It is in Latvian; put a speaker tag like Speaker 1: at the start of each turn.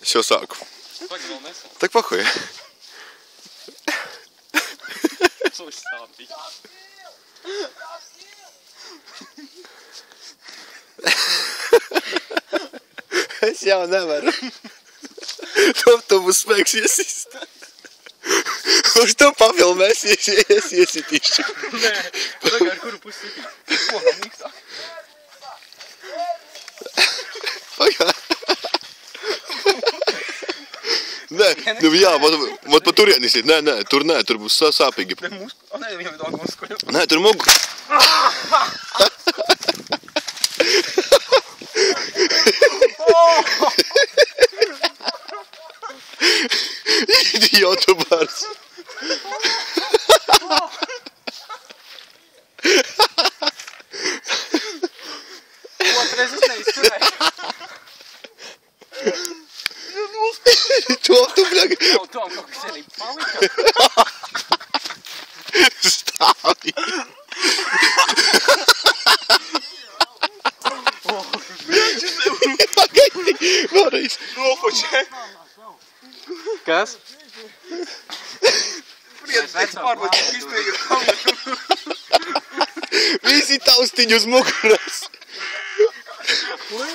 Speaker 1: Es jau sāku.
Speaker 2: Pagaid vēl nesu.
Speaker 1: Tak pahuj.
Speaker 2: Soši sāpīgi.
Speaker 1: Es jau nevaru. Tu būs spēks iesist. Uz to pafilmēs, es iesitīšu.
Speaker 2: Nē, tagad ar kuru pusi sitīt? Kohā mīkstāk.
Speaker 1: Pagā. Nē, nu jā, vat pa turienis ir. Nē, tur būs sāpīgi.
Speaker 2: Nē, nē, viņam ir daudz muskuļu.
Speaker 1: Nē, tur mugu. Idiotu bars.
Speaker 2: Otrais es neizturēju.
Speaker 1: Tu bļaga.
Speaker 2: Jau tom kaut kas arī palika.
Speaker 1: Stāvi. Pagaidi, vēlreiz.
Speaker 2: Nokočē. Kas? Priedz pārbūt, izteigi ir kameru.
Speaker 1: Visi taustiņi uz muguras.
Speaker 2: Ui,